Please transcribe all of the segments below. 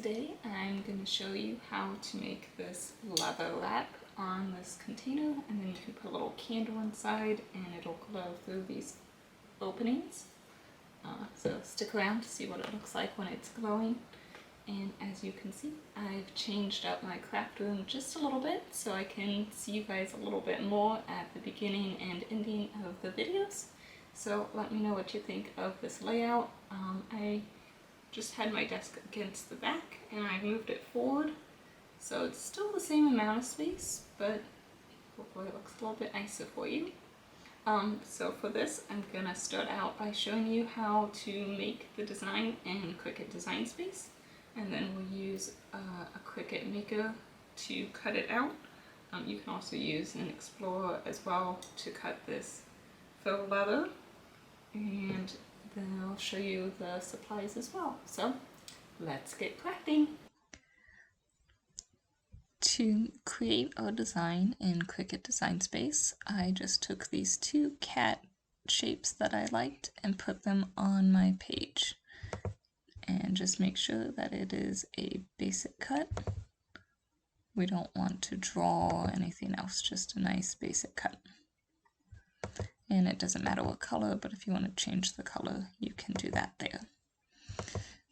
Today I'm going to show you how to make this leather wrap on this container, and then you can put a little candle inside and it'll glow through these openings. So stick around to see what it looks like when it's glowing. And as you can see, I've changed up my craft room just a little bit so I can see you guys a little bit more at the beginning and ending of the videos. So let me know what you think of this layout. I just had my desk against the back and I moved it forward, so it's still the same amount of space, but hopefully it looks a little bit nicer for you. So for this, I'm gonna start out by showing you how to make the design in Cricut Design Space, and then we'll use a Cricut Maker to cut it out. You can also use an Explorer as well to cut this faux leather, and then I'll show you the supplies as well. So let's get crafting. To create our design in Cricut Design Space, I just took these two cat shapes that I liked and put them on my page. And just make sure that it is a basic cut. We don't want to draw anything else, just a nice basic cut. And it doesn't matter what color, but if you want to change the color, you can do that there.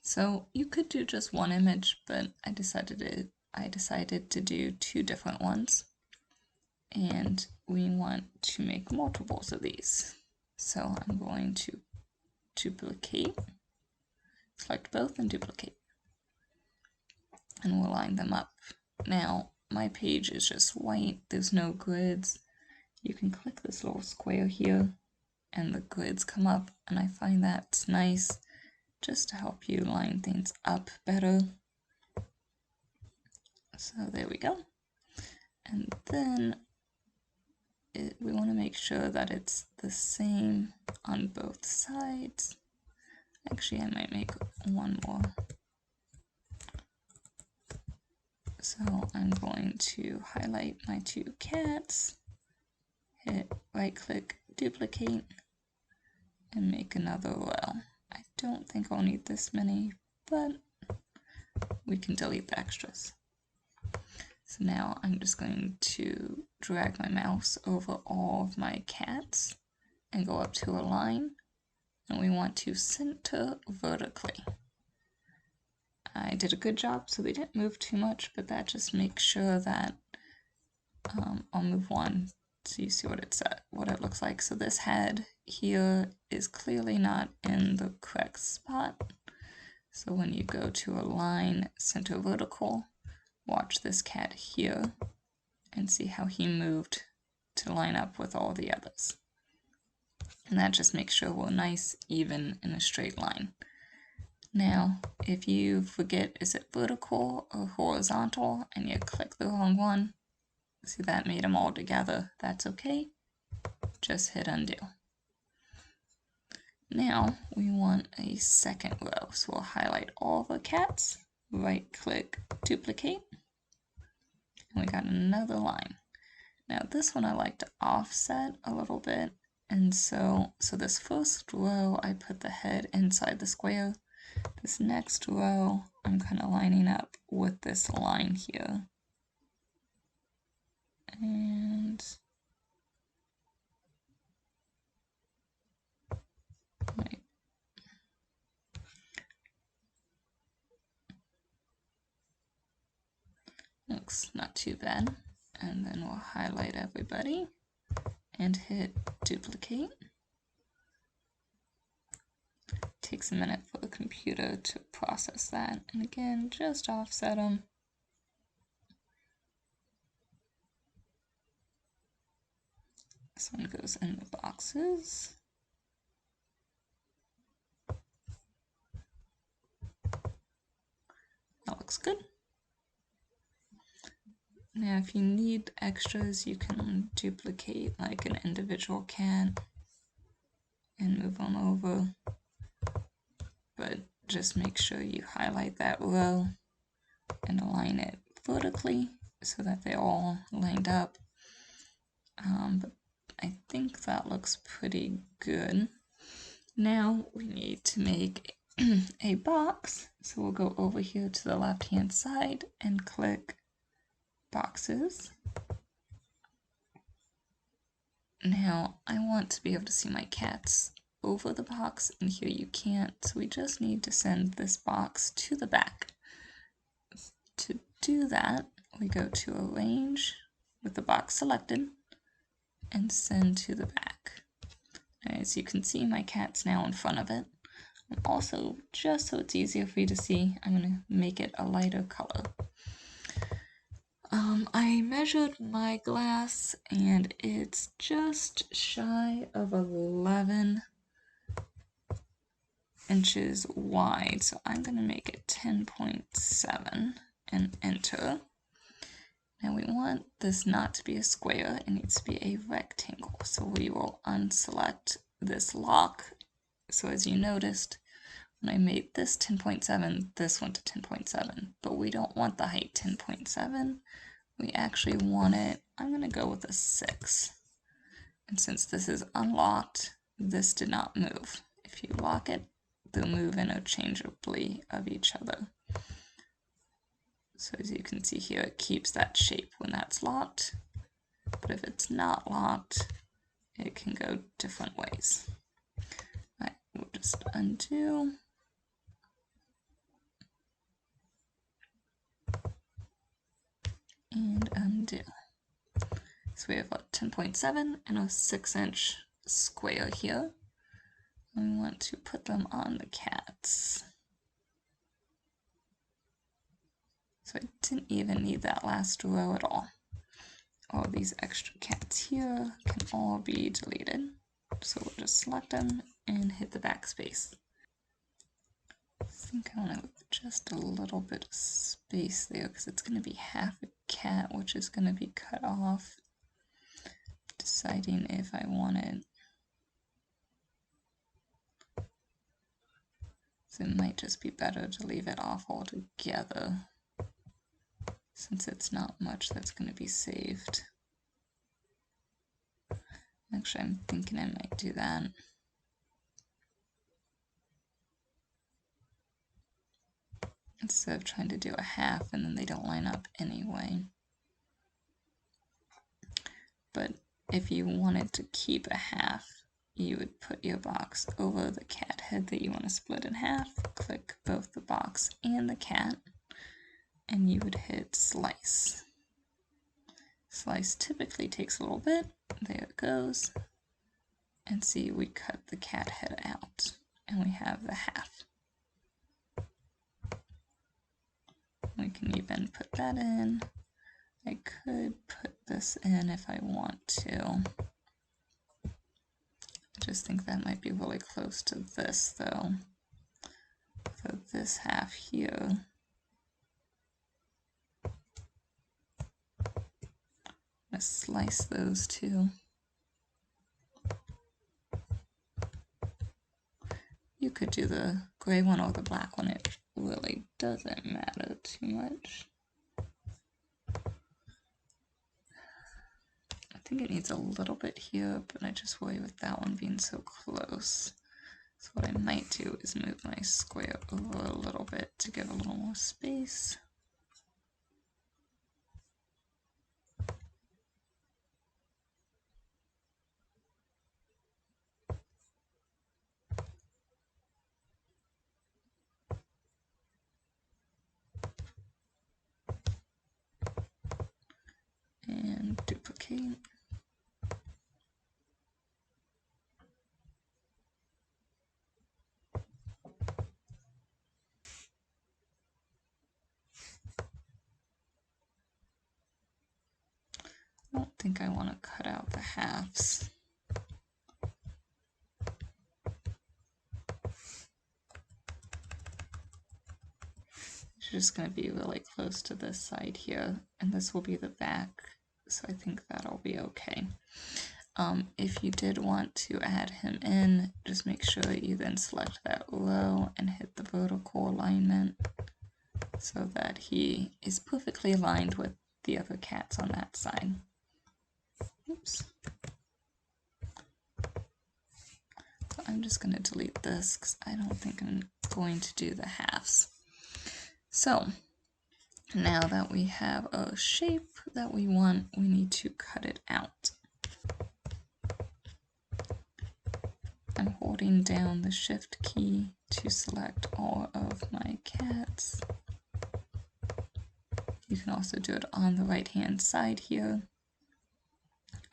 So you could do just one image, but I decided to do two different ones. And we want to make multiples of these. So I'm going to duplicate, select both and duplicate. And we'll line them up. Now, my page is just white, there's no grids. You can click this little square here and the grids come up, and I find that's nice just to help you line things up better. So there we go. And then we want to make sure that it's the same on both sides. Actually, I might make one more. So I'm going to highlight my two cats, hit right click, duplicate, and make another row. I don't think I'll need this many, but we can delete the extras. So now I'm just going to drag my mouse over all of my cats and go up to a line, and we want to center vertically. I did a good job, so they didn't move too much, but that just makes sure that I'll move one so you see what it looks like. So this head here is clearly not in the correct spot. So when you go to a line, center vertical, watch this cat here and see how he moved to line up with all the others. And that just makes sure we're nice, even in a straight line. Now, if you forget, is it vertical or horizontal, and you click the wrong one, see that made them all together, that's okay. Just hit undo. Now we want a second row, so we'll highlight all the cats, right click, duplicate, and we got another line. Now this one I like to offset a little bit, and so this first row I put the head inside the square. This next row I'm kind of lining up with this line here. And wait. Looks not too bad. And then we'll highlight everybody and hit duplicate. Takes a minute for the computer to process that. And again, just offset them. This one goes in the boxes. That looks good. Now if you need extras, you can duplicate like an individual cat and move them over. But just make sure you highlight that row and align it vertically so that they're all lined up. But I think that looks pretty good. Now we need to make a box. So we'll go over here to the left hand side and click boxes. Now I want to be able to see my cats over the box, and here you can't, so we just need to send this box to the back. To do that, we go to Arrange with the box selected and Send to the back. As you can see, my cat's now in front of it. Also, just so it's easier for you to see, I'm going to make it a lighter color. I measured my glass and it's just shy of 11 inches wide, so I'm going to make it 10.7 and enter. Now we want this not to be a square, it needs to be a rectangle, so we will unselect this lock. So as you noticed, when I made this 10.7, this went to 10.7, but we don't want the height 10.7. We actually want it, I'm going to go with a 6. And since this is unlocked, this did not move. If you lock it, they'll move interchangeably of each other. So as you can see here, it keeps that shape when that's locked. But if it's not locked, it can go different ways. Alright, we'll just undo. And undo. So we have a 10.7 and a 6-inch square here. And we want to put them on the cats. So I didn't even need that last row at all. All these extra cats here can all be deleted. So we'll just select them and hit the backspace. I think I want to leave just a little bit of space there because it's going to be half a cat, which is going to be cut off. Deciding if I want it. So it might just be better to leave it off altogether, since it's not much that's going to be saved. Actually, I'm thinking I might do that. Instead of trying to do a half and then they don't line up anyway. But if you wanted to keep a half, you would put your box over the cat head that you want to split in half, click both the box and the cat, and you would hit slice. Slice typically takes a little bit. There it goes. And see, we cut the cat head out, and we have the half. We can even put that in. I could put this in if I want to. I just think that might be really close to this, though. So this half here. I'm going to slice those two. You could do the gray one or the black one. It really doesn't matter too much. I think it needs a little bit here, but I just worry with that one being so close. So what I might do is move my square over a little bit to give a little more space. And duplicate. I don't think I want to cut out the halves. It's just going to be really close to this side here, and this will be the back, so I think that'll be okay. If you did want to add him in, just make sure that you then select that row and hit the vertical alignment so that he is perfectly aligned with the other cats on that side. Oops. So I'm just going to delete this because I don't think I'm going to do the halves. So now that we have a shape that we want, we need to cut it out. I'm holding down the Shift key to select all of my cats. You can also do it on the right hand side here,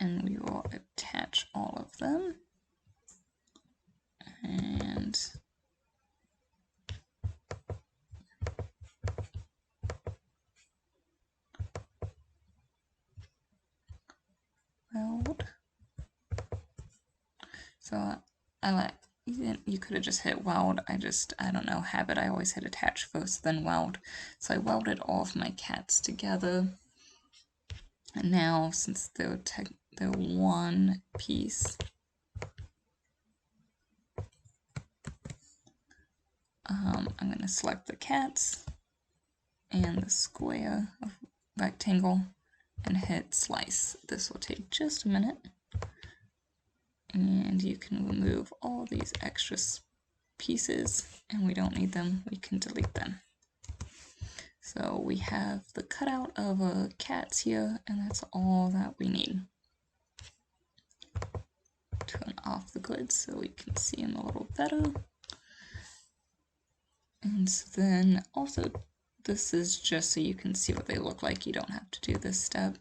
and we will attach all of them. And weld. So I like, you could have just hit weld. I don't know, habit. I always hit attach first, then weld. So I welded all of my cats together. And now, since they're one piece, I'm going to select the cats and the square of rectangle and hit slice. This will take just a minute. And you can remove all these extra pieces, and we don't need them. We can delete them. So we have the cutout of cats here, and that's all that we need. Turn off the grid so we can see them a little better. And then also, this is just so you can see what they look like. You don't have to do this step.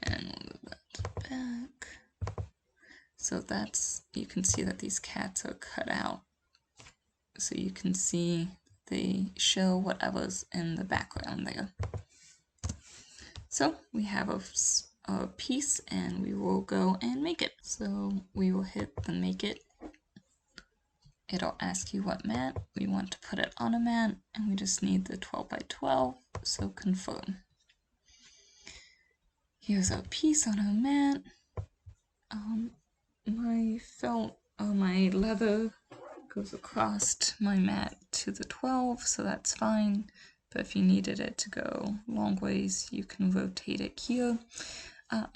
And we'll move that back. So that's, you can see that these cats are cut out. So you can see they show whatever's in the background there. So we have a piece, and we will go and make it. So we will hit the make it. It'll ask you what mat. We want to put it on a mat, and we just need the 12 by 12, so confirm. Here's our piece on our mat. My felt, or my leather goes across my mat to the 12, so that's fine. But if you needed it to go long ways, you can rotate it here.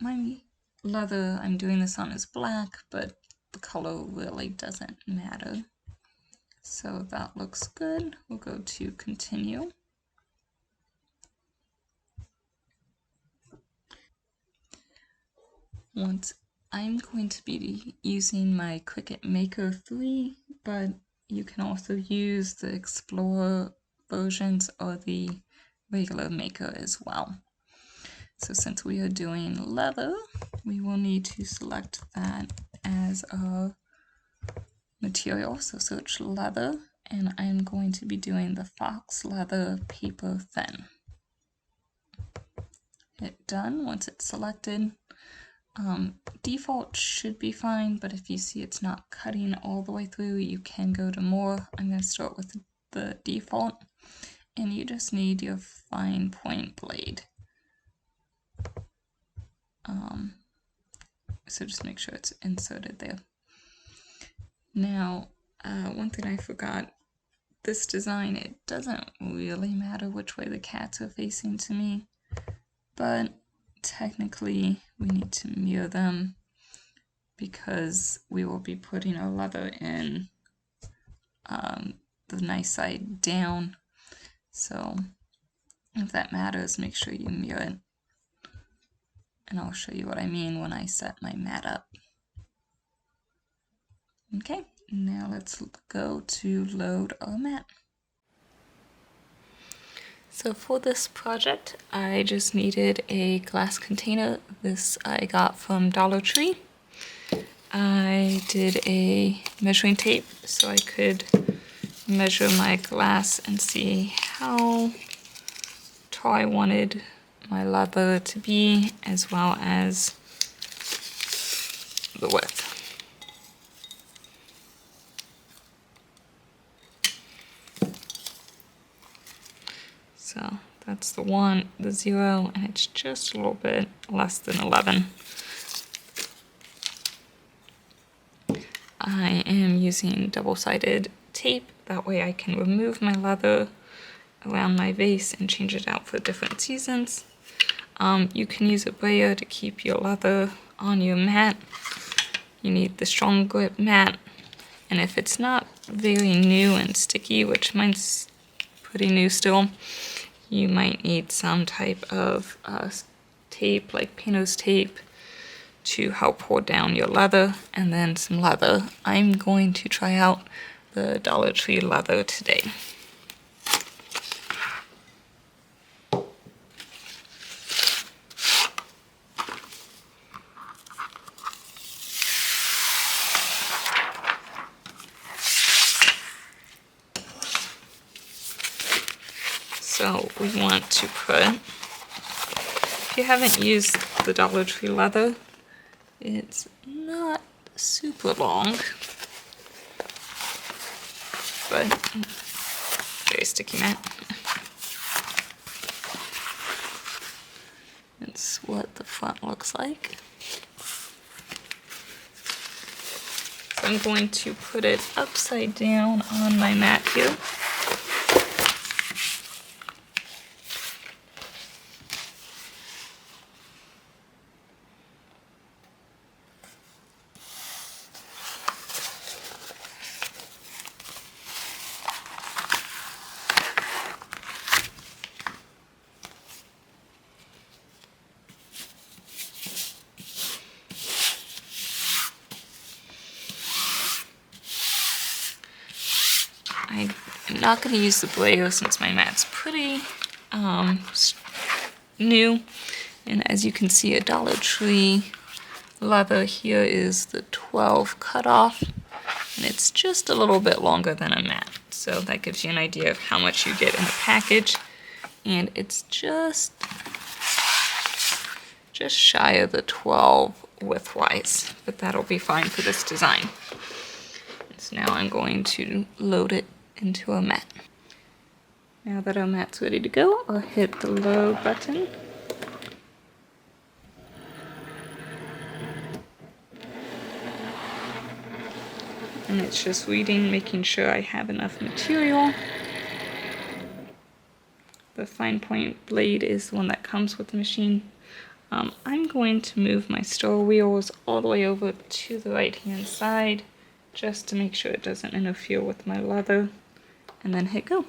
My leather I'm doing this on is black, but the color really doesn't matter. So that looks good. We'll go to continue. Once I'm going to be using my Cricut Maker 3, but you can also use the Explorer versions or the regular Maker as well. So since we are doing leather, we will need to select that as a material. So search leather, and I'm going to be doing the fox leather paper thin. Hit done once it's selected. Default should be fine, but if you see it's not cutting all the way through, you can go to more. I'm going to start with the default, and you just need your fine point blade. So just make sure it's inserted there. Now, one thing I forgot, this design, it doesn't really matter which way the cats are facing to me, but technically we need to mirror them because we will be putting our leather in the nice side down. So if that matters, make sure you mirror it. And I'll show you what I mean when I set my mat up. Okay, now let's go to load our mat. So for this project, I just needed a glass container. This I got from Dollar Tree. I did a measuring tape so I could measure my glass and see how tall I wanted my leather to be, as well as the width. So that's the 1, the 0, and it's just a little bit less than 11. I am using double-sided tape, that way I can remove my leather around my vase and change it out for different seasons. You can use a brayer to keep your leather on your mat. You need the strong grip mat, And if it's not very new and sticky, which mine's pretty new still, you might need some type of tape, like painter's tape, to help hold down your leather, and then some leather. I'm going to try out the Dollar Tree leather today. So we want to put, if you haven't used the Dollar Tree leather, it's not super long, but very sticky mat. That's what the front looks like. So I'm going to put it upside down on my mat here. I'm not going to use the pliers since my mat's pretty new, and as you can see, a Dollar Tree leather here is the 12 cutoff, and it's just a little bit longer than a mat, so that gives you an idea of how much you get in the package, and it's just shy of the 12 width-wise, but that'll be fine for this design. So now I'm going to load it into a mat. Now that our mat's ready to go, I'll hit the load button. And it's just reading, making sure I have enough material. The fine point blade is the one that comes with the machine. I'm going to move my stir wheels all the way over to the right hand side, just to make sure it doesn't interfere with my leather, and then hit go.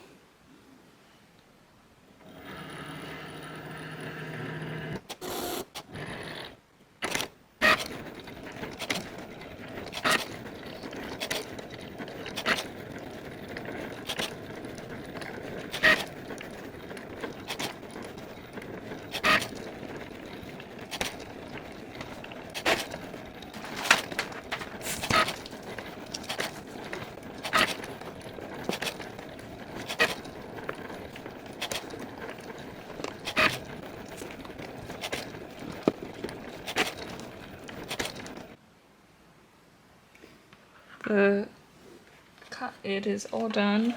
It is all done,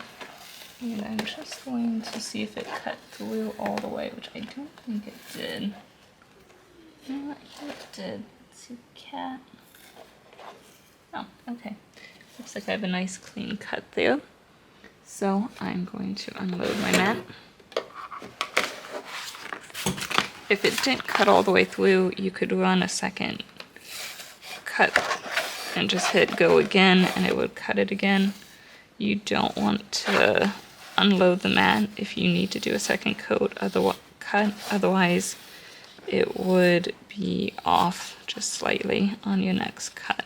and I'm just going to see if it cut through all the way, which I don't think it did. No, I think it did. Let's see, cat. Oh, okay. Looks like I have a nice clean cut there. So I'm going to unload my mat. If it didn't cut all the way through, you could run a second cut and just hit go again, and it would cut it again. You don't want to unload the mat if you need to do a second cut, otherwise it would be off just slightly on your next cut.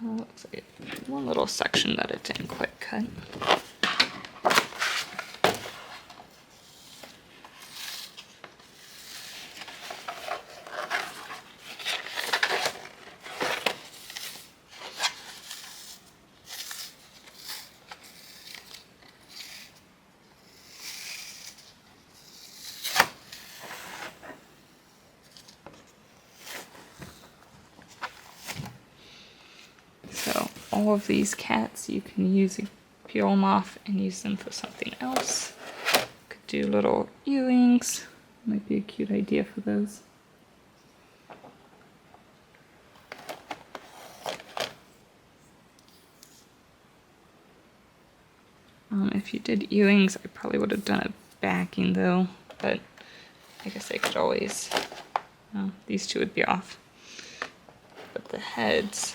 Looks like one little section that it didn't quite cut. So all of these cats, you can peel them off and use them for something else. Could do little earrings. Might be a cute idea for those. did earrings, I probably would have done a backing though, but I guess I could always, these two would be off. But the heads,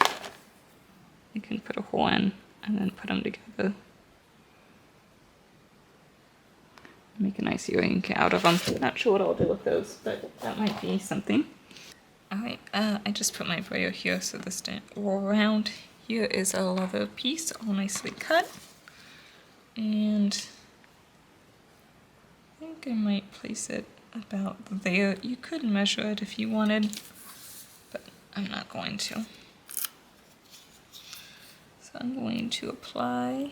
I can put a hole in and then put them together. Make a nice earring out of them. Not sure what I'll do with those, but that might be something. Alright, I just put my brayer here so this didn't roll around. Here is a leather piece, all nicely cut. And I think I might place it about there. You could measure it if you wanted, but I'm not going to. So I'm going to apply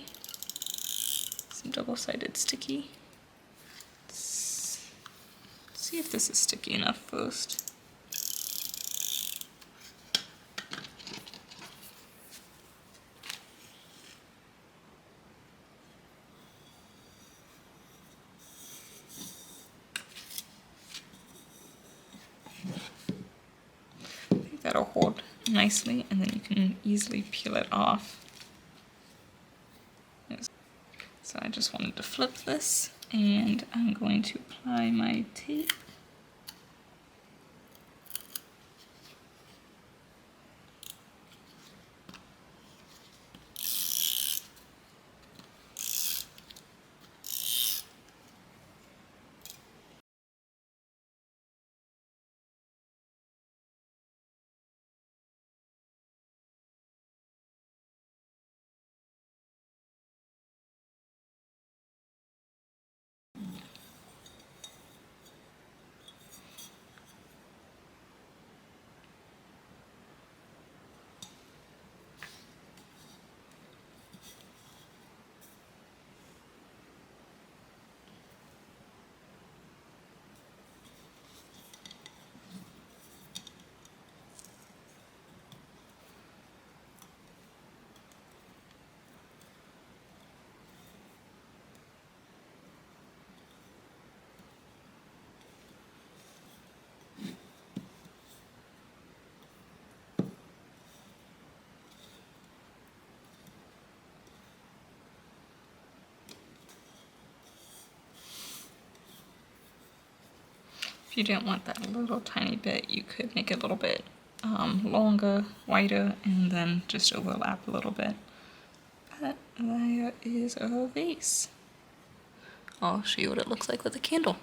some double-sided sticky. Let's see if this is sticky enough first. That'll hold nicely, and then you can easily peel it off. So I just wanted to flip this, and I'm going to apply my tape. If you didn't want that little tiny bit, you could make it a little bit longer, wider, and then just overlap a little bit. But there is a vase. I'll show you what it looks like with a candle.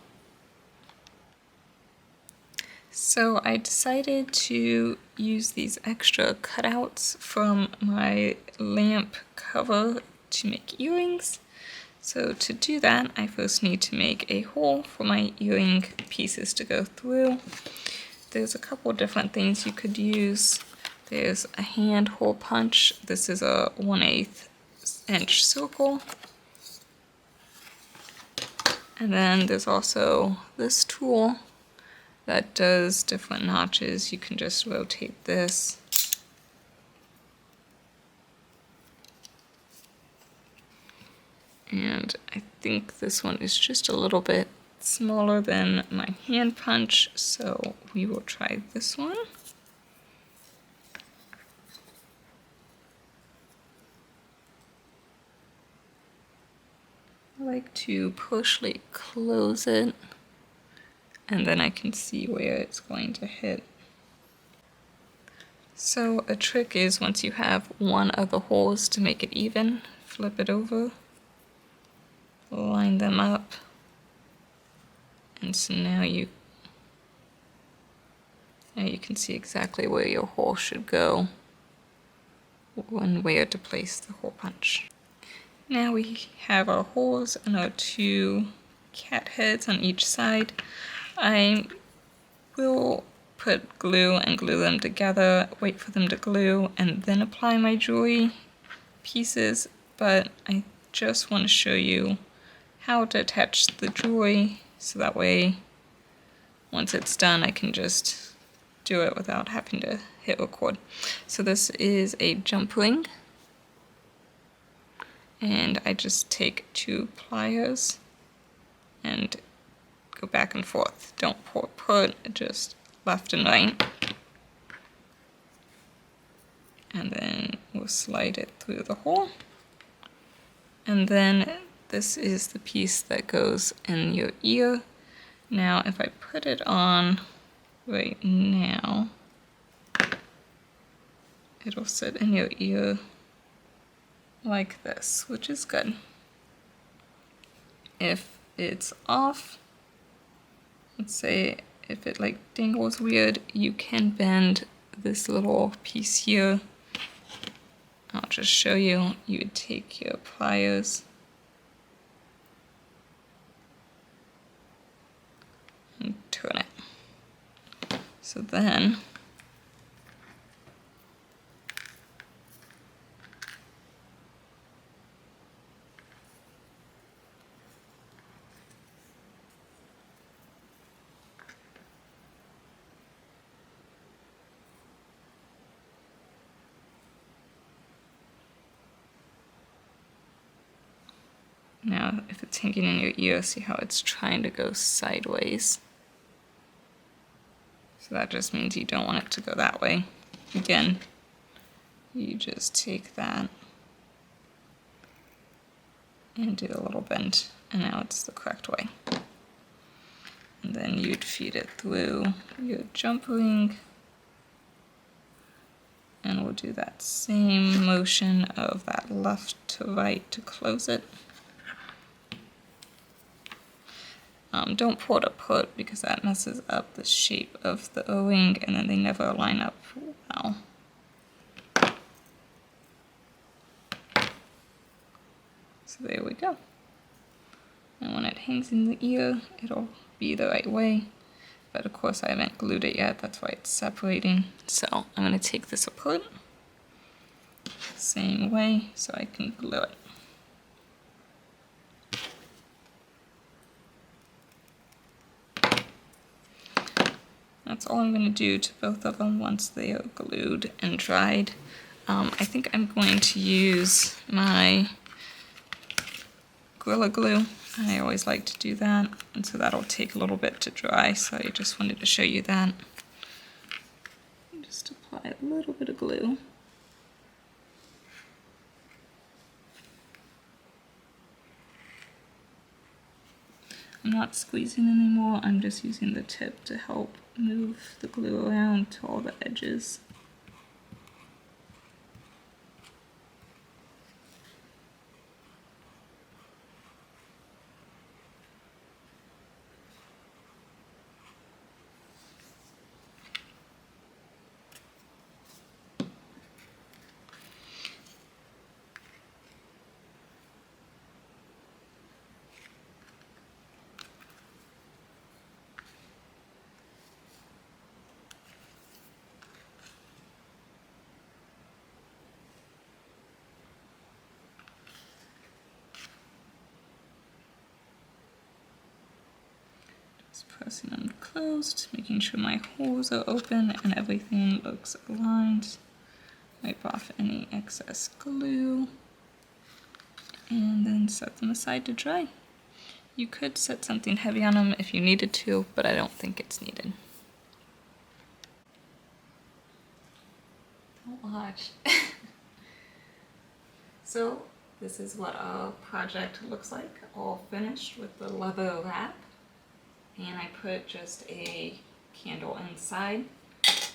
So I decided to use these extra cutouts from my lamp cover to make earrings. So to do that, I first need to make a hole for my earring pieces to go through. There's a couple different things you could use. There's a hand hole punch. This is a 1/8 inch circle. And then there's also this tool that does different notches. You can just rotate this. And I think this one is just a little bit smaller than my hand punch, so we will try this one. I like to partially close it, and then I can see where it's going to hit. So a trick is, once you have one of the holes, to make it even, flip it over, line them up, and so now you can see exactly where your hole should go and where to place the hole punch. Now we have our holes and our two cat heads on each side. I will put glue and glue them together, wait for them to glue, and then apply my jewelry pieces, but I just want to show you how to attach the jewelry, so that way once it's done I can just do it without having to hit record. So this is a jump ring, and I just take two pliers and go back and forth. Don't put, just left and right. And then we'll slide it through the hole. And then this is the piece that goes in your ear. Now, if I put it on right now, it'll sit in your ear like this, which is good. If it's off, let's say if it like dangles weird, you can bend this little piece here. I'll just show you. You would take your pliers and turn it. So then now, if it's hanging in your ear, see how it's trying to go sideways. So that just means you don't want it to go that way. Again, you just take that and do a little bend, and now it's the correct way. And then you'd feed it through your jump ring, and we'll do that same motion of that left to right to close it. Don't pull it apart because that messes up the shape of the O-ring and then they never line up well. So there we go. And when it hangs in the ear, it'll be the right way. But of course I haven't glued it yet, that's why it's separating. So I'm going to take this apart, same way, so I can glue it. That's all I'm going to do to both of them once they are glued and dried. I think I'm going to use my Gorilla Glue. I always like to do that, and so that'll take a little bit to dry, so I just wanted to show you that. Just apply a little bit of glue. I'm not squeezing anymore, I'm just using the tip to help move the glue around to all the edges. Pressing them closed, making sure my holes are open and everything looks aligned. Wipe off any excess glue and then set them aside to dry. You could set something heavy on them if you needed to, but I don't think it's needed. Don't watch. So this is what our project looks like, all finished with the leather wrap. And I put just a candle inside.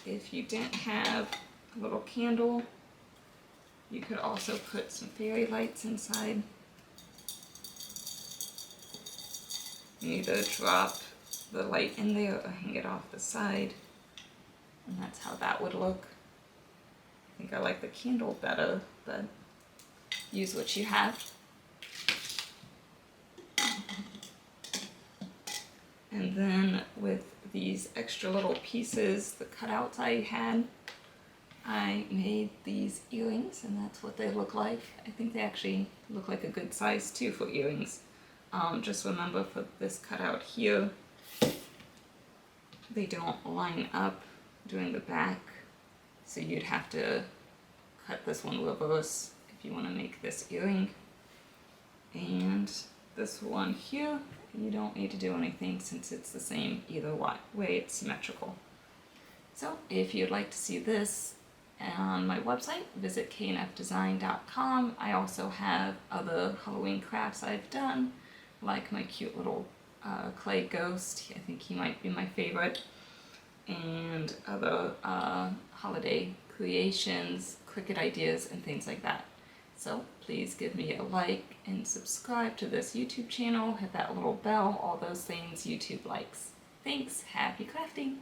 If you didn't have a little candle, you could also put some fairy lights inside. You either drop the light in there or hang it off the side, and that's how that would look. I think I like the candle better, but use what you have. And then with these extra little pieces, the cutouts I had, I made these earrings, and that's what they look like. I think they actually look like a good size too for earrings. Just remember for this cutout here, they don't line up during the back, so you'd have to cut this one reverse if you want to make this earring. And this one here, you don't need to do anything since it's the same either way, it's symmetrical. So if you'd like to see this on my website, visit knfdesign.com. I also have other Halloween crafts I've done, like my cute little clay ghost. I think he might be my favorite. And other holiday creations, Cricut ideas, and things like that. So please give me a like and subscribe to this YouTube channel. Hit that little bell, all those things YouTube likes. Thanks, happy crafting!